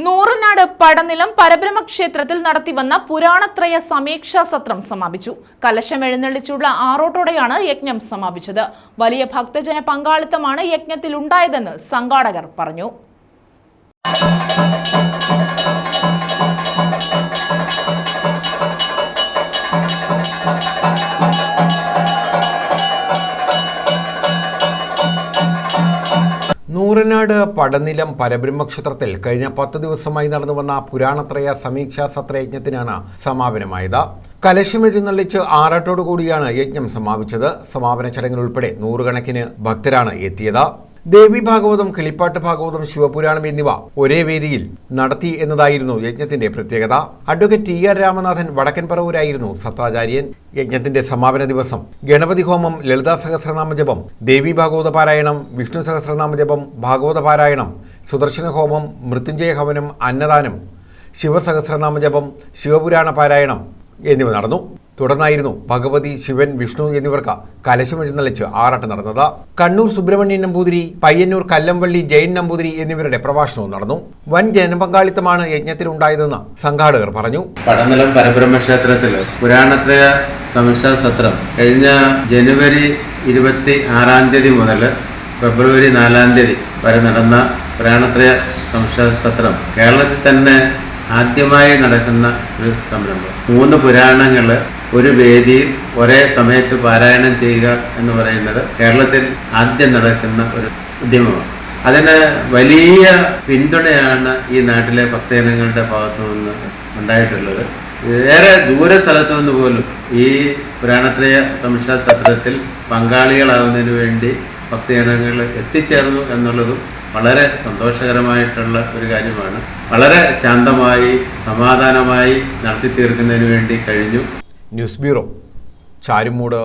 നൂറനാട് പടനിലം പരബ്രഹ്മ ക്ഷേത്രത്തിൽ നടത്തിവന്ന പുരാണത്രയ സമീക്ഷാ സത്രം സമാപിച്ചു. കലശം എഴുന്നള്ളിച്ചുള്ള ആറോട്ടോടെയാണ് യജ്ഞം സമാപിച്ചത്. വലിയ ഭക്തജന പങ്കാളിത്തമാണ് യജ്ഞത്തിൽ ഉണ്ടായതെന്ന് സംഘാടകർ പറഞ്ഞു. നൂറനാട് പടനിലം പരബ്രഹ്മക്ഷേത്രത്തിൽ കഴിഞ്ഞ 10 ദിവസമായി നടന്നുവന്ന പുരാണത്രയ സമീക്ഷാ സത്രയജ്ഞത്തിനാണ് സമാപനമായത്. കലശമെഴുന്നള്ളിച്ച് ആറാട്ടോടുകൂടിയാണ് യജ്ഞം സമാപിച്ചത്. സമാപന ചടങ്ങിൽ ഉൾപ്പെടെ നൂറുകണക്കിന് ഭക്തരാണ് എത്തിയത്. ദേവി ഭാഗവതം, കിളിപ്പാട്ട് ഭാഗവതം, ശിവപുരാണം എന്നിവ ഒരേ വേദിയിൽ നടത്തി എന്നതായിരുന്നു യജ്ഞത്തിന്റെ പ്രത്യേകത. അഡ്വക്കേറ്റ് ടി.ആർ. രാമനാഥൻ വടക്കൻ പറവൂരായിരുന്നു സത്രാചാര്യൻ. യജ്ഞത്തിന്റെ സമാപന ദിവസം ഗണപതി ഹോമം, ലളിതാ സഹസ്രനാമ ജപം, ദേവി ഭാഗവത പാരായണം, വിഷ്ണു സഹസ്രനാമ ജപം, ഭാഗവത പാരായണം, സുദർശന ഹോമം, മൃത്യുഞ്ജയ ഹവനം, അന്നദാനം, ശിവസഹസ്രനാമ ജപം, ശിവപുരാണ പാരായണം എന്നിവ നടന്നു. തുടർന്നായിരുന്നു ഭഗവതി, ശിവൻ, വിഷ്ണു എന്നിവർക്ക് കലശമെഴുന്നള്ളിച്ച് ആറാട്ട് നടന്നത്. കണ്ണൂർ സുബ്രഹ്മണ്യൻ നമ്പൂതിരി, പയ്യന്നൂർ കല്ലംവള്ളി ജയൻ നമ്പൂതിരി എന്നിവരുടെ പ്രഭാഷണവും നടന്നു. വൻ ജനപങ്കാളിത്തമാണ് യജ്ഞത്തിലുണ്ടായതെന്ന് സംഘാടകർ പറഞ്ഞു. പടനിലം പരബ്രഹ്മ ക്ഷേത്രത്തിൽ പുരാണത്രയ സമീക്ഷാ സത്രം കഴിഞ്ഞ ജനുവരി 26-ാം തീയതി മുതൽ ഫെബ്രുവരി 4-ാം തീയതി വരെ നടന്ന പുരാണത്രയ സമീക്ഷാ സത്രം കേരളത്തിൽ തന്നെ ആദ്യമായി നടക്കുന്ന ഒരു സംരംഭം. 3 പുരാണങ്ങൾ ഒരു വേദിയിൽ ഒരേ സമയത്ത് പാരായണം ചെയ്യുക എന്ന് പറയുന്നത് കേരളത്തിൽ ആദ്യം നടക്കുന്ന ഒരു ഉദ്യമമാണ്. അതിന് വലിയ പിന്തുണയാണ് ഈ നാട്ടിലെ ഭക്തജനങ്ങളുടെ ഭാഗത്തു നിന്ന് ഉണ്ടായിട്ടുള്ളത്. ഏറെ ദൂര സ്ഥലത്തു നിന്ന് പോലും ഈ പുരാണത്രയ സമീക്ഷാ സത്രത്തിൽ പങ്കാളികളാകുന്നതിന് വേണ്ടി ഭക്തജനങ്ങൾ എത്തിച്ചേർന്നു എന്നുള്ളതും വളരെ സന്തോഷകരമായിട്ടുള്ള ഒരു കാര്യമാണ്. വളരെ ശാന്തമായി സമാധാനമായി നടത്തി തീർക്കുന്നതിന് വേണ്ടി കഴിഞ്ഞു. News bureau, Charummood.